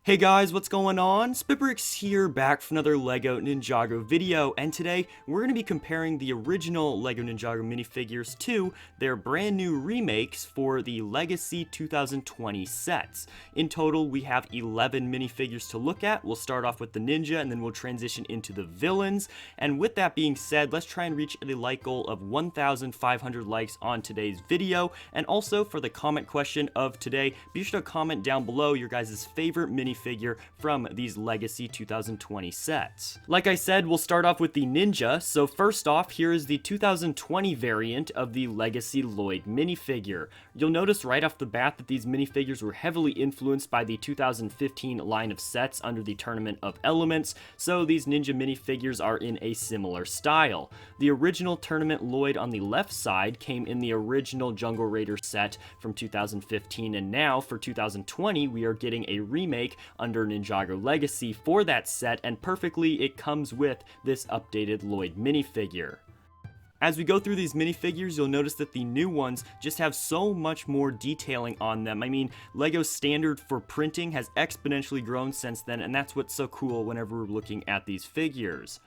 Hey guys, what's going on? SpitBrix here, back for another LEGO Ninjago video, and today we're going to be comparing the original LEGO Ninjago minifigures to their brand new remakes for the Legacy 2020 sets. In total, we have 11 minifigures to look at. We'll start off with the ninja, and then we'll transition into the villains. And with that being said, let's try and reach the like goal of 1,500 likes on today's video. And also, for the comment question of today, be sure to comment down below your guys' favorite minifigure from these Legacy 2020 sets. Like I said, we'll start off with the ninja. So first off, here is the 2020 variant of the Legacy Lloyd minifigure. You'll notice right off the bat that these minifigures were heavily influenced by the 2015 line of sets under the Tournament of Elements, so these ninja minifigures are in a similar style. The original Tournament Lloyd on the left side came in the original Jungle Raider set from 2015, and now for 2020 we are getting a remake under Ninjago Legacy for that set, and perfectly it comes with this updated Lloyd minifigure. As we go through these minifigures, you'll notice that the new ones just have so much more detailing on them. I mean, LEGO's standard for printing has exponentially grown since then, and that's what's so cool whenever we're looking at these figures.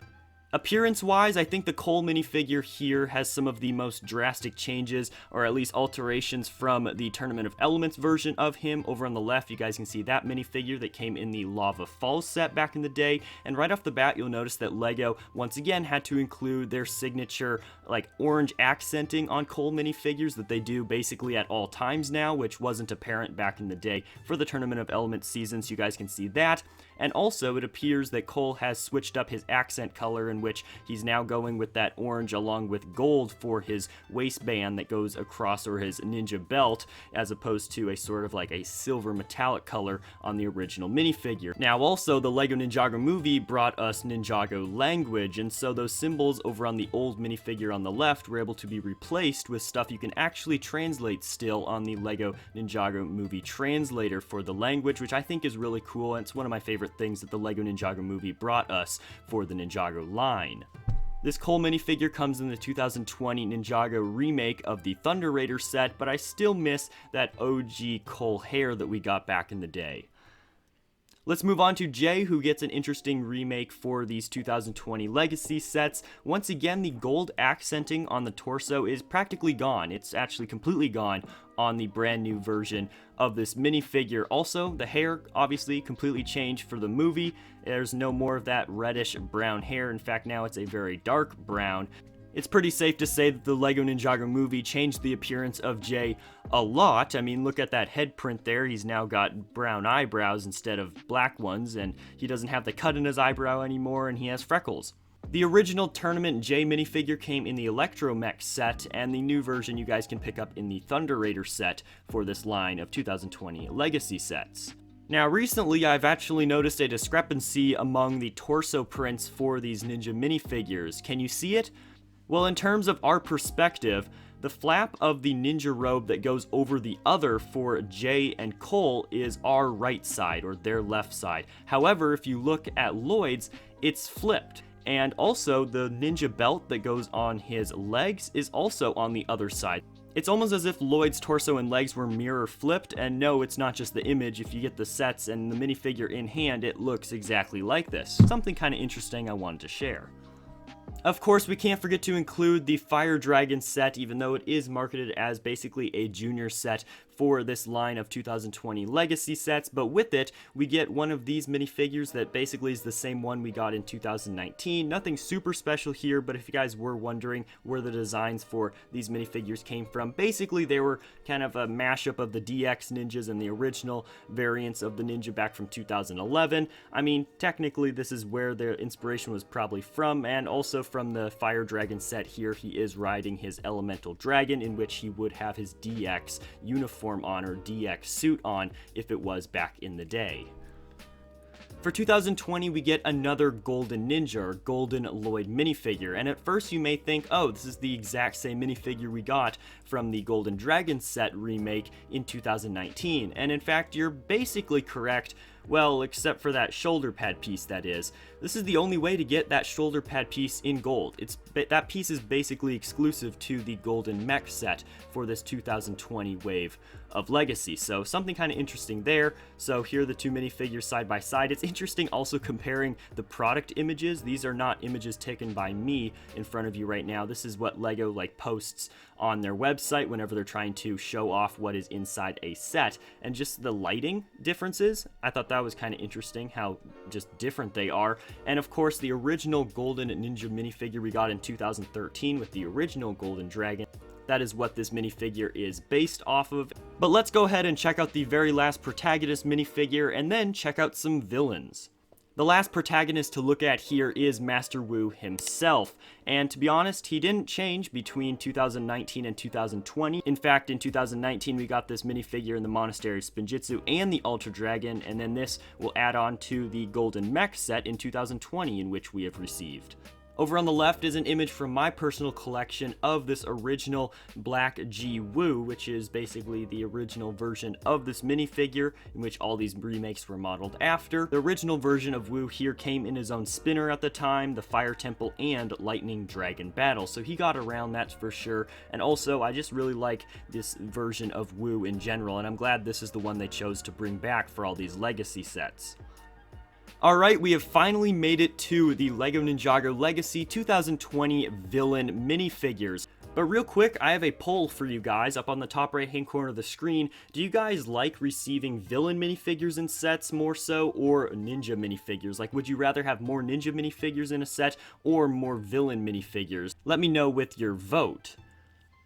Appearance-wise, I think the Cole minifigure here has some of the most drastic changes, or at least alterations from the Tournament of Elements version of him. Over on the left, you guys can see that minifigure that came in the Lava Falls set back in the day, and right off the bat, you'll notice that LEGO, once again, had to include their signature, like, orange accenting on Cole minifigures that they do basically at all times now, which wasn't apparent back in the day for the Tournament of Elements seasons. You guys can see that. And also, it appears that Cole has switched up his accent color, in which he's now going with that orange along with gold for his waistband that goes across, or his ninja belt, as opposed to a sort of like a silver metallic color on the original minifigure. Now also, the LEGO Ninjago movie brought us Ninjago language, and so those symbols over on the old minifigure on the left were able to be replaced with stuff you can actually translate still on the LEGO Ninjago movie translator for the language, which I think is really cool, and it's one of my favorite things that the LEGO Ninjago movie brought us for the Ninjago line. This Cole minifigure comes in the 2020 Ninjago remake of the Thunder Raider set, but I still miss that OG Cole hair that we got back in the day. Let's move on to Jay, who gets an interesting remake for these 2020 Legacy sets. Once again, the gold accenting on the torso is practically gone. It's actually completely gone on the brand new version of this minifigure. Also, the hair obviously completely changed for the movie. There's no more of that reddish brown hair. In fact, now it's a very dark brown. It's pretty safe to say that the LEGO Ninjago movie changed the appearance of Jay a lot. I mean, look at that head print there. He's now got brown eyebrows instead of black ones, and he doesn't have the cut in his eyebrow anymore, and he has freckles. The original Tournament Jay minifigure came in the Electromech set, and the new version you guys can pick up in the Thunder Raider set for this line of 2020 Legacy sets. Now, recently, I've actually noticed a discrepancy among the torso prints for these ninja minifigures. Can you see it? Well, in terms of our perspective, the flap of the ninja robe that goes over the other for Jay and Cole is our right side, or their left side. However, if you look at Lloyd's, it's flipped. And also, the ninja belt that goes on his legs is also on the other side. It's almost as if Lloyd's torso and legs were mirror flipped, and no, it's not just the image. If you get the sets and the minifigure in hand, it looks exactly like this. Something kind of interesting I wanted to share. Of course, we can't forget to include the Fire Dragon set, even though it is marketed as basically a junior set for this line of 2020 Legacy sets, but with it, we get one of these minifigures that basically is the same one we got in 2019. Nothing super special here, but if you guys were wondering where the designs for these minifigures came from, basically they were kind of a mashup of the DX ninjas and the original variants of the ninja back from 2011. I mean, technically this is where their inspiration was probably from, and also from the Fire Dragon set here, he is riding his elemental dragon, in which he would have his DX uniform on, or DX suit on, if it was back in the day. For 2020, we get another Golden Ninja, or Golden Lloyd minifigure, and at first you may think, oh, this is the exact same minifigure we got from the Golden Dragon set remake in 2019, and in fact, you're basically correct. Well, except for that shoulder pad piece, that is. This is the only way to get that shoulder pad piece in gold. That piece is basically exclusive to the Golden Mech set for this 2020 wave of Legacy. So something kind of interesting there. So here are the two minifigures side by side. It's interesting also comparing the product images. These are not images taken by me in front of you right now. This is what LEGO posts on their website whenever they're trying to show off what is inside a set, and just the lighting differences. I thought that was kind of interesting how just different they are. And of course the original Golden Ninja minifigure we got in 2013 with the original Golden Dragon. That is what this minifigure is based off of. But let's go ahead and check out the very last protagonist minifigure and then check out some villains. The last protagonist to look at here is Master Wu himself, and to be honest, he didn't change between 2019 and 2020. In fact, in 2019 we got this minifigure in the Monastery of Spinjitzu and the Ultra Dragon, and then this will add on to the Golden Mech set in 2020, in which we have received. Over on the left is an image from my personal collection of this original Black G Wu, which is basically the original version of this minifigure, in which all these remakes were modeled after. The original version of Wu here came in his own spinner at the time, the Fire Temple, and Lightning Dragon Battle, so he got around, that's for sure. And also, I just really like this version of Wu in general, and I'm glad this is the one they chose to bring back for all these Legacy sets. Alright, we have finally made it to the LEGO Ninjago Legacy 2020 villain minifigures. But real quick, I have a poll for you guys up on the top right hand corner of the screen. Do you guys like receiving villain minifigures in sets more so, or ninja minifigures? Like, would you rather have more ninja minifigures in a set or more villain minifigures? Let me know with your vote.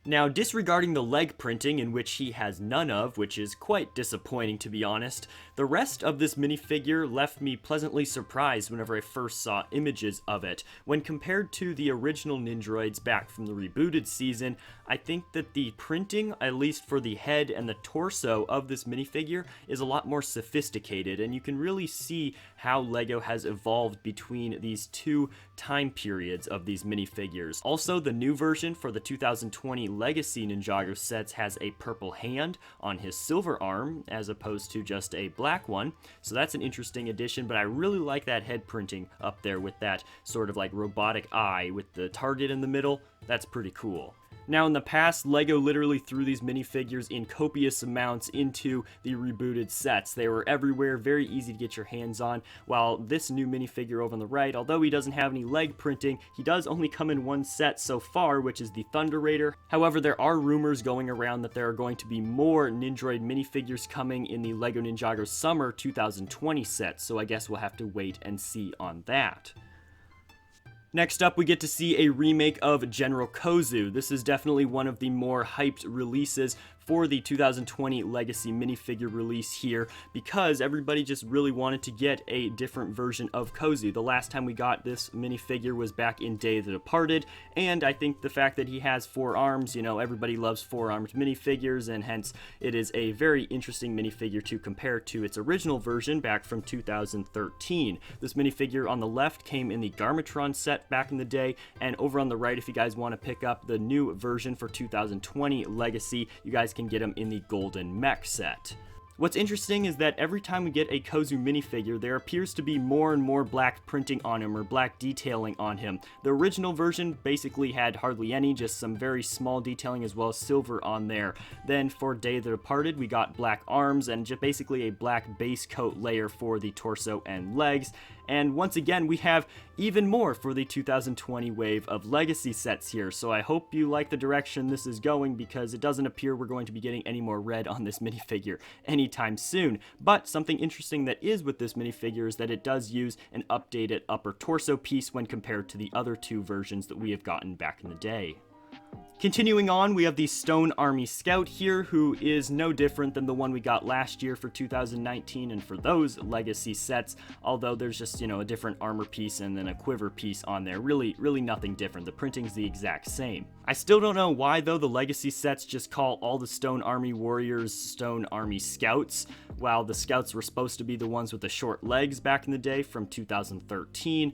Now, disregarding the leg printing, in which he has none of, which is quite disappointing to be honest, the rest of this minifigure left me pleasantly surprised whenever I first saw images of it. When compared to the original Ninjroids back from the rebooted season, I think that the printing, at least for the head and the torso of this minifigure, is a lot more sophisticated, and you can really see how LEGO has evolved between these two time periods of these minifigures. Also, the new version for the 2020 Legacy Ninjago sets has a purple hand on his silver arm as opposed to just a black one, so that's an interesting addition. But I really like that head printing up there with that sort of like robotic eye with the target in the middle. That's pretty cool. Now, in the past, LEGO literally threw these minifigures in copious amounts into the rebooted sets. They were everywhere, very easy to get your hands on, while this new minifigure over on the right, although he doesn't have any leg printing, he does only come in one set so far, which is the Thunder Raider. However, there are rumors going around that there are going to be more Nindroid minifigures coming in the LEGO Ninjago Summer 2020 set, so I guess we'll have to wait and see on that. Next up, we get to see a remake of General Kozue. This is definitely one of the more hyped releases for the 2020 Legacy minifigure release here, because everybody just really wanted to get a different version of Kozue. The last time we got this minifigure was back in Day of the Departed, and I think the fact that he has 4 arms, you know, everybody loves 4-armed minifigures, and hence it is a very interesting minifigure to compare to its original version back from 2013. This minifigure on the left came in the Garmadon set back in the day, and over on the right, if you guys want to pick up the new version for 2020 Legacy, you guys can get them in the Golden Mech set. What's interesting is that every time we get a Kozue minifigure, there appears to be more and more black printing on him, or black detailing on him. The original version basically had hardly any, just some very small detailing as well as silver on there. Then for Day of the Departed, we got black arms and just basically a black base coat layer for the torso and legs. And once again, we have even more for the 2020 wave of Legacy sets here, so I hope you like the direction this is going, because it doesn't appear we're going to be getting any more red on this minifigure anytime soon. But something interesting that is with this minifigure is that it does use an updated upper torso piece when compared to the other 2 versions that we have gotten back in the day. Continuing on, we have the Stone Army Scout here, who is no different than the one we got last year for 2019 and for those Legacy sets, although there's just, you know, a different armor piece and then a quiver piece on there. Really nothing different. The printing's the exact same. I still don't know why, though, the Legacy sets just call all the Stone Army Warriors Stone Army Scouts, while the Scouts were supposed to be the ones with the short legs back in the day from 2013.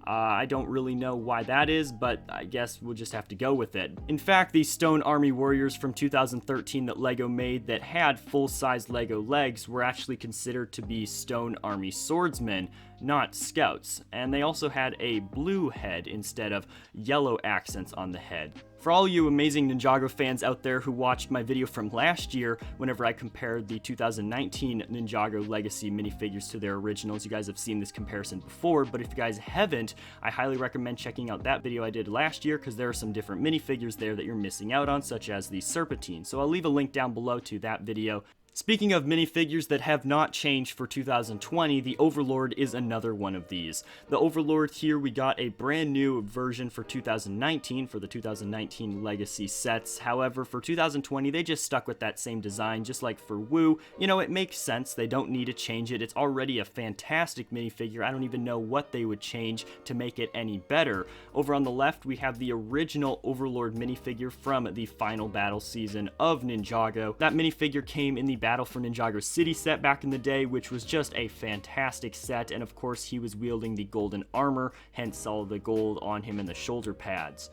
I don't really know why that is, but I guess we'll just have to go with it. In fact, the Stone Army Warriors from 2013 that LEGO made that had full-size LEGO legs were actually considered to be Stone Army Swordsmen, not Scouts, and they also had a blue head instead of yellow accents on the head. For all you amazing Ninjago fans out there who watched my video from last year, whenever I compared the 2019 Ninjago Legacy minifigures to their originals, you guys have seen this comparison before, but if you guys haven't, I highly recommend checking out that video I did last year, because there are some different minifigures there that you're missing out on, such as the Serpentine. So I'll leave a link down below to that video. Speaking of minifigures that have not changed for 2020, the Overlord is another one of these. The Overlord here, we got a brand new version for 2019 for the 2019 Legacy sets. However, for 2020, they just stuck with that same design, just like for Wu. You know, it makes sense. They don't need to change it. It's already a fantastic minifigure. I don't even know what they would change to make it any better. Over on the left, we have the original Overlord minifigure from the final battle season of Ninjago. That minifigure came in the Battle for Ninjago City set back in the day, which was just a fantastic set, and of course he was wielding the golden armor, hence all the gold on him and the shoulder pads.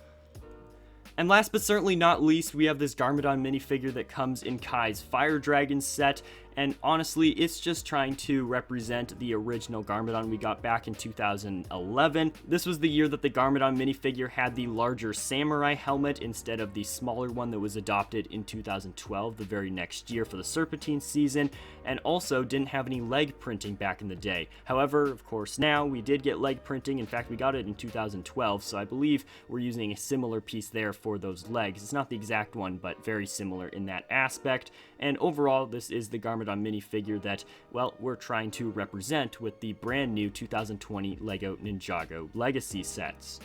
And last but certainly not least, we have this Garmadon minifigure that comes in Kai's Fire Dragon set, and honestly, it's just trying to represent the original Garmadon we got back in 2011. This was the year that the Garmadon minifigure had the larger samurai helmet instead of the smaller one that was adopted in 2012, the very next year for the Serpentine season, and also didn't have any leg printing back in the day. However, of course, now we did get leg printing. In fact, we got it in 2012, so I believe we're using a similar piece there for those legs. It's not the exact one, but very similar in that aspect. And overall, this is the Garmadon minifigure that, well, we're trying to represent with the brand new 2020 LEGO Ninjago Legacy sets.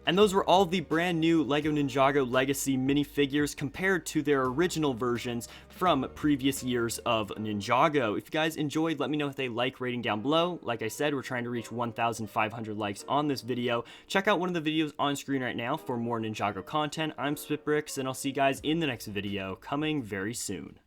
And those were all the brand new LEGO Ninjago Legacy minifigures compared to their original versions from previous years of Ninjago. If you guys enjoyed, let me know with a like rating down below. Like I said, we're trying to reach 1,500 likes on this video. Check out one of the videos on screen right now for more Ninjago content. I'm SpitBrix, and I'll see you guys in the next video coming very soon.